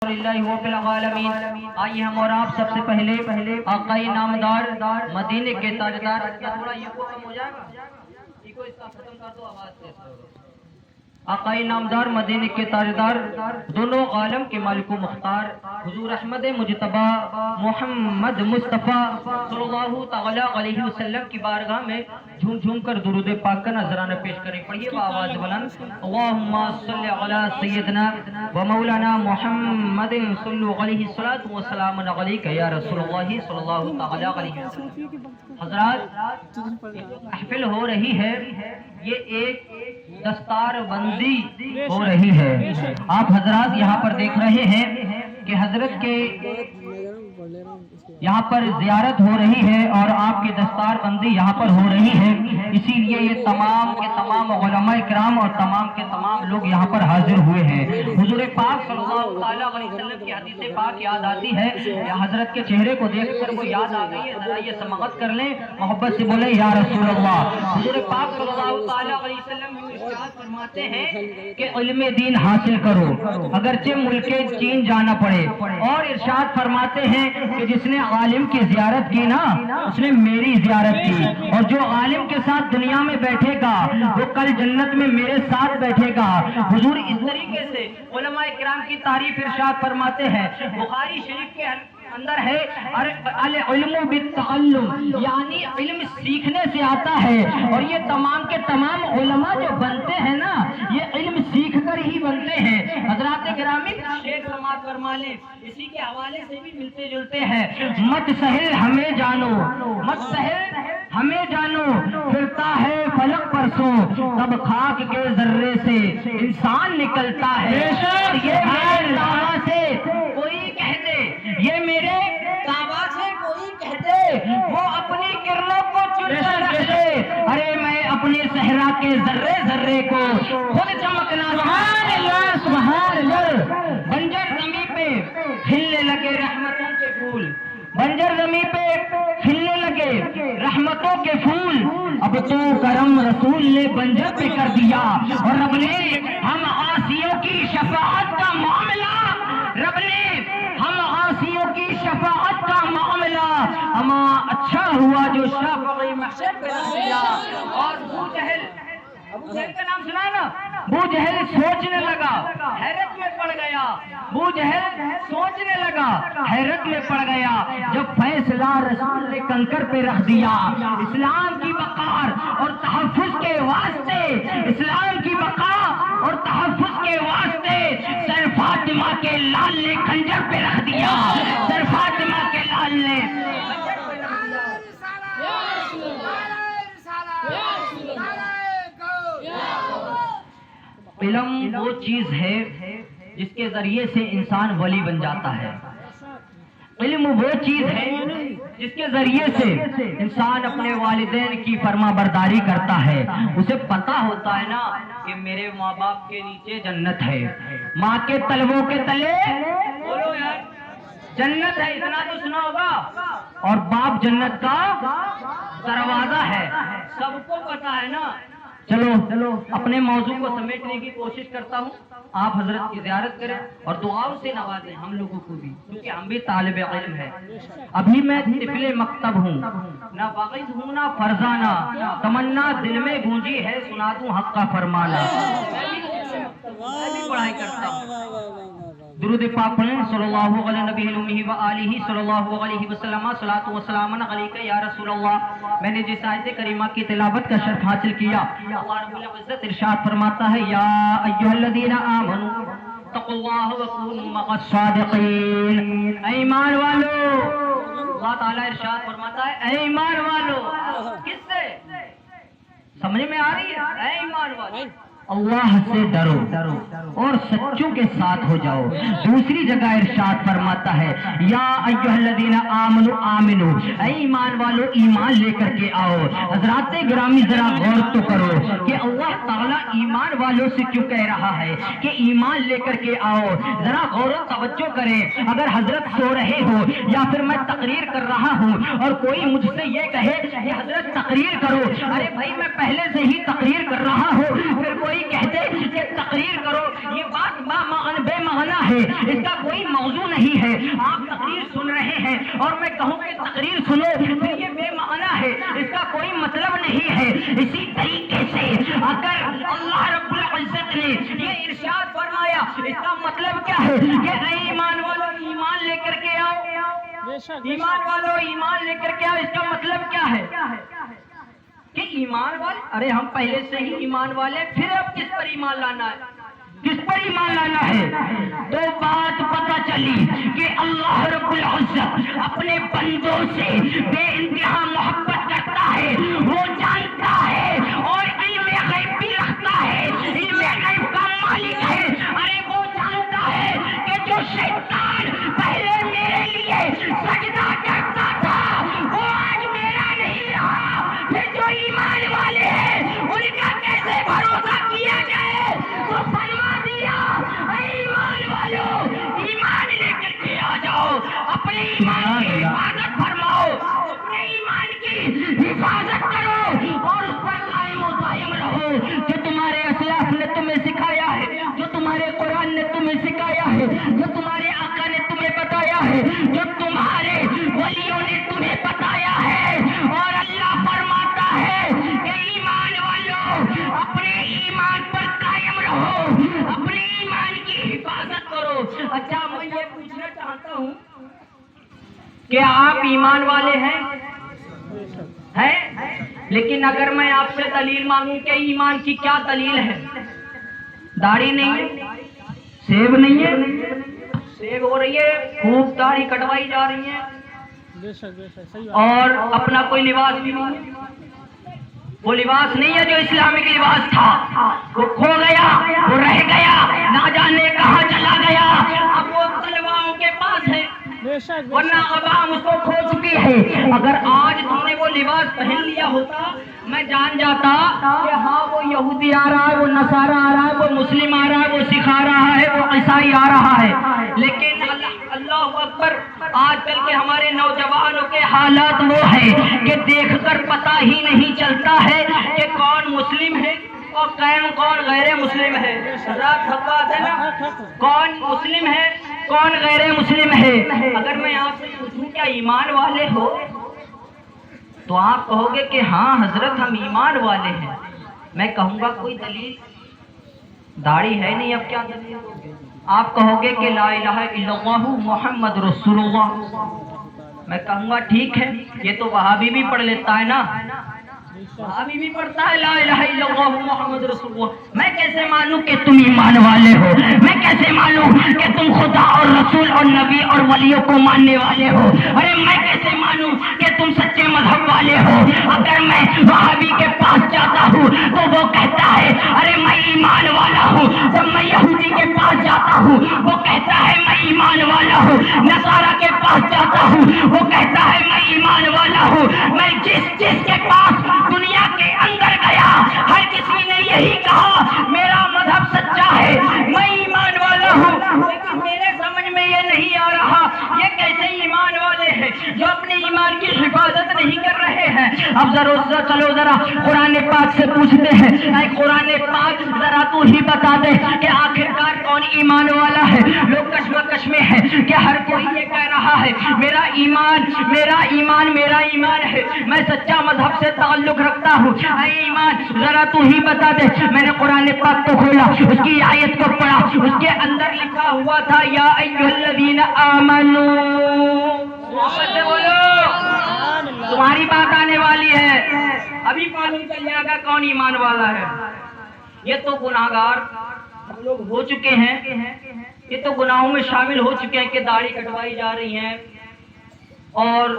الحمدللہ رب العالمین۔ آئیے ہم اور آپ سب سے پہلے آقائے نامدار مدینے کے تاجدار، تھوڑا یہ کو کم ہو جائے گا، یہ کو اس کا ختم کر دو، آواز تیز کرو۔ آقائے نامدار مدینے کے تاجدار، دونوں عالم کے مالک و مختار حضور احمد مجتبی محمد مصطفیٰ صلی اللہ تعالی علیہ وسلم کی بارگاہ میں جھوم جھوم کر درود پاک کا نذرانہ پیش کریں۔ پڑھیے بآواز بلند، اللہم صلی علی سیدنا و مولانا محمد صلی علیہ الصلوۃ والسلام علیک یا رسول اللہ صلی اللہ تعالی علیہ وسلم۔ حضرات، محفل ہو رہی ہے، یہ ایک دستار بندی ہو رہی ہے۔ آپ حضرات یہاں پر دیکھ رہے ہیں کہ حضرت کے یہاں پر زیارت ہو رہی ہے اور آپ کی دستار بندی یہاں پر ہو رہی ہے، اسی لیے یہ تمام کے تمام علماء کرام اور تمام کے تمام لوگ یہاں پر حاضر ہوئے ہیں۔ حضور پاک صلی اللہ علیہ وسلم کی حدیث پاک یاد آتی ہے، یا حضرت کے چہرے کو دیکھ کر وہ یاد آ گئی ہے، ذرا یہ سماعت کر لیں، محبت سے بولیں یا رسول اللہ۔ حضور پاک صلی اللہ علیہ وسلم ارشاد فرماتے ہیں کہ علم دین حاصل کرو اگرچہ ملک چین جانا پڑے، اور ارشاد فرماتے ہیں کہ جس نے عالم کی زیارت کی نا، اس نے میری زیارت کی، اور جو عالم کے ساتھ دنیا میں بیٹھے گا وہ کل جنت میں میرے ساتھ بیٹھے گا۔ حضور اس طریقے سے علماء کرام کی تعریف ارشاد فرماتے ہیں، بخاری شریف کے اندر ہے العلم بالتعلم، یعنی علم سیکھنے سے آتا ہے، اور یہ تمام کے تمام علماء جو بنتے ہیں نا، یہ علم سیکھ کر ہی بنتے ہیں۔ حضرات گرامی، شیخ سماعت فرما لیں، اسی کے حوالے سے بھی ملتے جلتے ہیں۔ مت سہل ہمیں جانو، مت سہل ہمیں جانو، پھرتا ہے فلک پر سو، تب خاک کے ذرے سے انسان نکلتا ہے۔ یہ میرے دعویٰ سے کوئی کہہ دے، یہ میرے دعویٰ سے کوئی کہہ دے، وہ اپنی کرنوں کو چن کر رکھ دے، ارے میں اپنے صحرا کے ذرے ذرے کو خود چمکنا۔ سبحان اللہ سبحان اللہ۔ بنجر زمین پہ کھلنے لگے رحمتوں کے پھول، بنجر زمین پہ کھلنے لگے رحمتوں کے پھول، اب تو کرم رسول نے بنجر پہ کر دیا، اور رب نے ہم عاصیوں کی شفاعت کا معاملہ، رب نے ہم عاصیوں کی شفاعت کا معاملہ اما اچھا ہوا جو شافعی محشر پہ رکھ دیا۔ اور ابو جہل کا نام سنا نا، ابو جہل سوچنے لگا، حیرت میں پڑ گیا، ابو جہل سوچنے لگا، حیرت میں پڑ گیا، جب فیصلہ رسول نے کنکر پہ رکھ دیا۔ اسلام کی وقار اور تحفظ کے واسطے، اسلام کی بقا اور تحفظ کے واسطے سر فاطمہ کے لال نے خنجر پہ رکھ دیا، سر فاطمہ کے لال نے۔ علم وہ چیز ہے جس کے ذریعے سے انسان ولی بن جاتا ہے، علم وہ چیز ہے جس کے ذریعے سے انسان اپنے والدین کی فرما برداری کرتا ہے، اسے پتا ہوتا ہے نا کہ میرے ماں باپ کے نیچے جنت ہے، ماں کے تلووں کے تلے بولو یار جنت ہے، اتنا تو سنا ہوگا، اور باپ جنت کا دروازہ ہے، سب کو پتا ہے نا۔ چلو اپنے موضوع کو سمیٹنے کی کوشش کرتا ہوں، آپ حضرت کی زیارت کریں اور دعاؤں سے نوازیں ہم لوگوں کو بھی، کیونکہ ہم بھی طالب علم ہیں۔ ابھی میں طفل مکتب ہوں، نہ واعظ ہوں نہ فرزانہ، تمنا دل میں گونجی ہے سنا دوں حق کا فرمانا۔ میں بھی پڑھائی کرتا ہوں، درود پاک پڑھیں، صلی اللہ علیہ نبی الامہ وآلہ صلی اللہ علیہ وسلم، صلاۃ و سلام علیک یا رسول اللہ۔ میں نے جس آیت کریمہ کی تلاوت کا شرف حاصل کیا، اللہ رب العزت ارشاد فرماتا ہے، یا ایھا الذین آمنوا اتقوا اللہ وکونوا مع الصادقین۔ اے ایمان والو، اللہ تعالیٰ ارشاد فرماتا ہے، اے ایمان والو، کس سے سمجھ میں آ رہی ہے؟ اے ایمان والو، اللہ سے ڈرو اور سچوں کے ساتھ ہو جاؤ۔ دوسری جگہ ارشاد فرماتا ہے، یا ایھا الذین آمنوا آمنو، اے ایمان والو ایمان لے کر کے آؤ۔ حضرات گرامی ذرا غور تو کرو کہ اللہ تعالیٰ ایمان والوں سے کیوں کہہ رہا ہے کہ ایمان لے کر کے آؤ، ذرا غور و توجہ کریں۔ اگر حضرت سو رہے ہو یا پھر میں تقریر کر رہا ہوں اور کوئی مجھ سے یہ کہے کہ حضرت تقریر کرو، ارے بھائی میں پہلے سے ہی تقریر کر رہا ہوں، پھر کوئی کوئی کہتے کہ تقریر کرو، یہ بات بے معنی ہے، اس کا کوئی موضوع نہیں ہے. آپ تقریر سن رہے ہیں اور میں کہوں کہ تقریر سنو، پھر یہ بے معنی ہے، اس کا کوئی مطلب نہیں ہے. اسی طریقے سے اگر اللہ رب العزت نے یہ ارشاد فرمایا، اس کا مطلب کیا ہے کہ اے ایمان والو ایمان لے کر کے آؤ، ایمان والو ایمان لے کر کے آؤ. اس کا مطلب کیا ہے کہ ایمان والے، ارے ہم پہلے سے ہی ایمان والے، پھر اب کس پر ایمان لانا ہے، کس پر ایمان لانا ہے؟ تو بات پتہ چلی کہ اللہ رب العزت اپنے بندوں سے بے انتہا محبت کرتا ہے، وہ جانتا ہے اور علم غیب بھی رکھتا ہے، علم غیب کا مالک ہے. ارے وہ جانتا ہے کہ جو شیطان پہلے میرے لیے سجدہ کرتا تھا وہ آج میرا نہیں رہا. پھر جو ایمان والے ہیں ان کا کیسے بھروسہ کیا جائے؟ تو فرما دیا اے ایمان والو ایمان لے کر کے آ جاؤ، اپنے ایمان کی حفاظت فرماؤ، اپنے ایمان کی حفاظت کرو اور اس پر قائم و دائم رہو. جو تمہارے اسلاف نے تمہیں سکھایا ہے، جو تمہارے قرآن نے تمہیں سکھایا ہے، جو تمہارے آقا نے تمہیں بتایا ہے، جو تمہارے ولیوں نے تمہیں بتایا ہے. اور اللہ فرماتا ہے کہ ایمان والو اپنے ایمان پر قائم رہو، اپنے ایمان کی حفاظت کرو. اچھا میں یہ پوچھنا چاہتا ہوں کہ آپ ایمان والے ہیں؟ لیکن اگر میں آپ سے دلیل مانگوں کہ ایمان کی کیا دلیل ہے؟ داڑھی نہیں ہے، سیب نہیں ہے، سیب ہو رہی ہے، خوب داڑھی کٹوائی جا رہی ہے، اور اپنا کوئی لباس بھی نہیں ہے. وہ لباس نہیں ہے جو اسلامک لباس تھا، وہ کھو گیا، وہ رہ گیا، نہ جانے کہاں چلا گیا. اب وہ طلباؤں کے پاس ہے، ورنہ عوام اس کو کھو چکی ہے. اگر آج تم نے وہ لباس پہن لیا ہوتا میں جان جاتا کہ ہاں وہ یہودی آ رہا ہے، وہ نصارہ آ رہا ہے، وہ مسلم آ رہا ہے، وہ سکھ آ رہا ہے، وہ عیسائی آ رہا ہے. لیکن اللہ اکبر، آج کل کے ہمارے نوجوانوں کے حالات وہ ہیں کہ دیکھ کر پتہ ہی نہیں چلتا ہے کہ کون مسلم ہے اور کون غیر مسلم ہے. بات ہے نا، کون مسلم ہے کون غیر مسلم ہے. اگر میں آپ سے پوچھوں کیا ایمان والے ہو تو آپ کہو گے کہ ہاں حضرت ہم ایمان والے ہیں. میں کہوں گا کوئی دلیل؟ داڑھی ہے نہیں، اب کیا دلیل؟ آپ کہو گے کہ لا الہ الا اللہ محمد رسول اللہ. میں کہوں گا ٹھیک ہے، یہ تو وہابی بھی پڑھ لیتا ہے نا، وہابی بھی پڑھتا ہے لا الہ الا اللہ محمد رسول اللہ. میں کیسے مانوں کہ تم ایمان والے ہو؟ میں کیسے مانوں کہ تم خدا اور رسول اور نبی اور ولیوں کو ماننے والے ہو؟ ارے میں کیسے مانوں کہ تم سچے مذہب والے ہو؟ اگر میں وہابی کے پاس جاتا ہوں تو وہ کہتا ہے ارے میں ایمان والا ہوں. جب میں یہودی کے پاس جاتا ہوں وہ کہتا ہے میں ایمان والا ہوں. نصارہ کے پاس جاتا ہوں وہ کہتا ہے میں ایمان والا ہوں. میں جس کے پاس دنیا کے اندر گیا ہر کسی نے یہی کہا میرا مذہب سچا ہے، میں ایمان والا ہوں. لیکن میرے سمجھ میں یہ نہیں آ رہا یہ کیسے ایمان والے ہیں جو اپنے ایمان کی حفاظت نہیں کر رہے ہیں. اب چلو ذرا قرآن پاک سے پوچھتے ہیں، اے قرآن پاک ذرا تو ہی بتا دے کہ آخرکار کون ایمان والا ہے. لوگ کشمکش میں ہے کہ ہر کوئی یہ کہہ رہا ہے میرا ایمان ہے، میں سچا مذہب سے تعلق رکھتا ہوں. اے ایمان ذرا تو ہی بتا دے. میں نے قرآن پاک کو کھولا، اس کی آیت کو پڑھا، اس کے اندر لکھا ہوا تھا یا ایھا الذین آمنوا. تمہاری بات آنے والی ہے، ابھی معلوم چل جائے گا کون ایمان والا ہے. یہ تو گناہگار لوگ ہو چکے ہیں، یہ تو گناہوں میں شامل ہو چکے ہیں کہ داڑھی کٹوائی جا رہی ہیں اور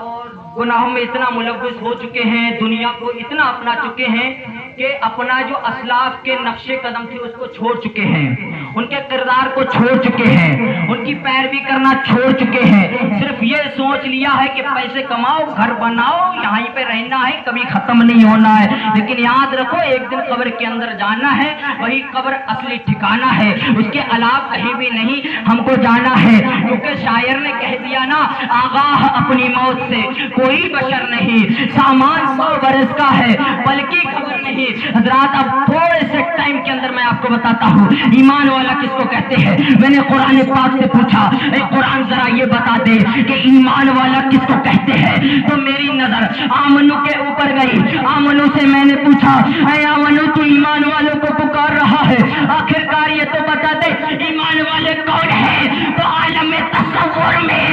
گناہوں میں اتنا ملوث ہو چکے ہیں، دنیا کو اتنا اپنا چکے ہیں کہ اپنا جو اسلاف کے نقش قدم تھے اس کو چھوڑ چکے ہیں، ان کے کردار کو چھوڑ چکے ہیں، ان کی پیروی کرنا چھوڑ چکے ہیں. صرف یہ سوچ سوچ لیا ہے کہ پیسے کماؤ، گھر بناؤ، یہیں پہ رہنا ہے، کبھی ختم نہیں ہونا ہے، لیکن یاد رکھو ایک دن قبر کے اندر جانا ہے، وہی قبر اصلی ٹھکانہ ہے، اس کے علاوہ کہیں بھی نہیں ہم کو جانا ہے، کیونکہ شاعر نے کہہ دیا نا، آگاہ اپنی موت سے کوئی بشر نہیں، سامان 100 برس کا ہے بلکہ خبر نہیں۔ حضرات اب تھوڑے سے ٹائم کے اندر میں آپ کو بتاتا ہوں ایمان والا کس کو کہتے ہیں۔ میں نے قرآن پاک سے پوچھا، اے قرآن ذرا یہ بتا دے کہ ایمان والا کس کو کہتے ہیں، تو میری نظر آمنو کے اوپر گئی۔ آمنو سے میں نے پوچھا، اے آمنو تو ایمان والوں کو پکار رہا ہے، آخرکار یہ تو بتا دے ایمان والے کون ہیں۔ تو عالم تصور میں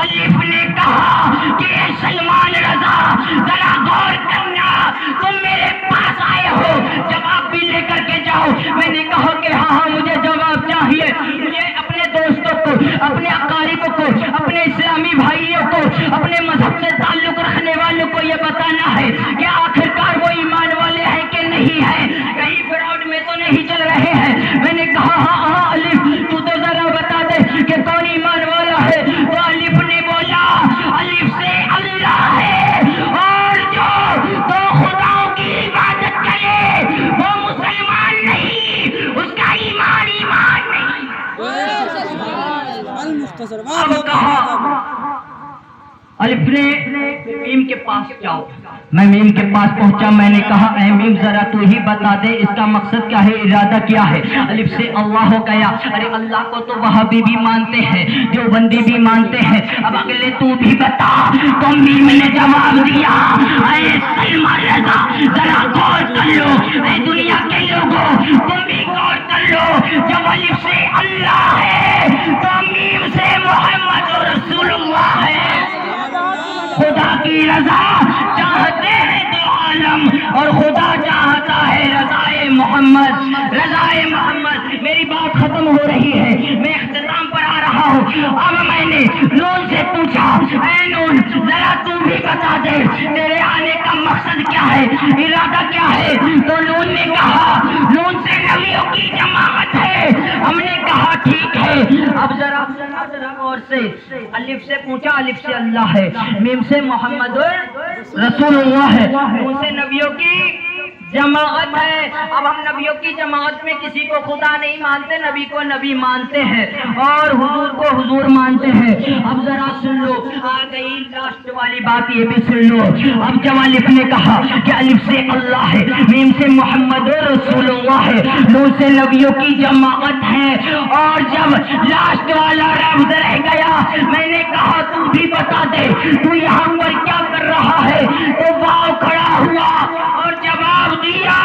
الف نے کہا کہ اے سلمان رضا ذرا غور کرنا، تم میرے پاس آئے ہو، جواب بھی لے کر کے جاؤ۔ میں نے کہا کہ ہاں مجھے جواب چاہیے، مجھے اپنے دوستوں کو، اپنے اقارب کو، اپنے اسلامی بھائیوں کو، اپنے مذہب سے تعلق رکھنے والوں کو یہ بتانا ہے کہ آخرکار وہ ایمان والے ہیں کہ نہیں ہیں، کہیں فراڈ میں تو نہیں چل رہے ہیں۔ میں نے کہا ہاں الف تو ذرا بتا دے کہ کون ایمان والا ہے۔ تو الف نے بولا، الف سے اللہ ہے، اور جو تو خداؤں کی عبادت کرے وہ مسلمان نہیں، اس کا ایمان نہیں۔ اب کہا الف نے میم کے پاس جاؤ۔ میں میم کے پاس پہنچا، میں نے کہا اے میم ذرا تو ہی بتا دے اس کا مقصد کیا ہے، ارادہ کیا ہے۔ الف سے اللہ ہو گیا، ارے اللہ کو تو وہابی بھی مانتے ہیں، دیوبندی بھی مانتے ہیں، اب اگلے تو بھی بتا۔ تو میم نے جواب دیا، اے سلمان رضا ذرا غور کر لو، اے دنیا کے لوگوں تم بھی غور کر لو، جب الف سے اللہ ہے تو میم سے محمد رسول اللہ ہے۔ خدا کی رضا چاہتے ہیں تو عالم، اور خدا چاہتا ہے رضائے محمد، رضائے محمد۔ میری بات ختم ہو رہی ہے، میں اختتام پر آ رہا ہوں۔ اب میں نے نون سے پوچھا، اے نون ذرا تو بھی بتا دے تیرے آنے کا مقصد کیا ہے، ارادہ کیا ہے۔ تو نون نے کہا، نون سے نبیوں کی جماعت ہے۔ ہم نے کہا ٹھیک ہے، اب ذرا غور سے الف سے پوچھا، الف سے اللہ ہے، میم سے محمد رسول اللہ ہے، نون سے نبیوں کی جماعت ہے۔ اب ہم نبیوں کی جماعت میں کسی کو خدا نہیں مانتے، نبی کو نبی مانتے ہیں، اور حضور کو حضور مانتے ہیں۔ اب ذرا سن لو، آ گئی لاسٹ والی بات، یہ بھی سن لو۔ اب جب الف نے کہا کہ الف سے اللہ ہے، میم سے محمد رسول اللہ ہے، نون سے نبیوں کی جماعت ہے، اور جب لاسٹ والا لفظ رہ گیا میں نے کہا تو بھی بتا دے تو یہاں پر کیا کر رہا ہے۔ تو واؤ کھڑا ہوا اور جواب دیا،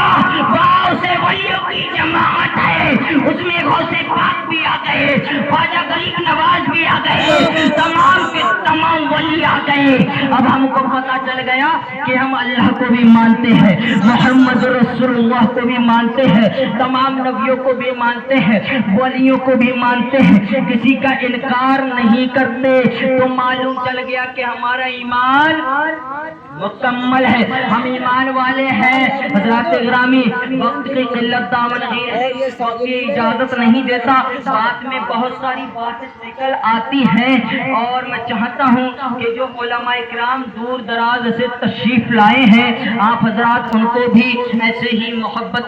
واؤ سے ولیوں کی جماعت ہے، اس میں غوث پاک بھی آ گئے، خواجہ غریب نواز بھی آ گئے، تمام کے تمام ولی آ گئے۔ اب ہم کو پتا چل گیا کہ ہم اللہ کو بھی مانتے ہیں، محمد رسول اللہ کو بھی مانتے ہیں، تمام نبیوں کو بھی مانتے ہیں، ولیوں کو بھی مانتے ہیں، کسی کا انکار نہیں کرتے۔ تو معلوم چل گیا کہ ہمارا ایمان مکمل ہے، ہم ایمان والے ہیں۔ حضرات گرامی وقت کی قلت دامن کی اجازت نہیں دیتا، بات میں بہت ساری باتیں نکل آتی ہیں، اور میں چاہتا ہوں کہ جو علماء کرام دور دراز سے تشریف لائے ہیں آپ حضرات ان کو بھی ایسے ہی محبت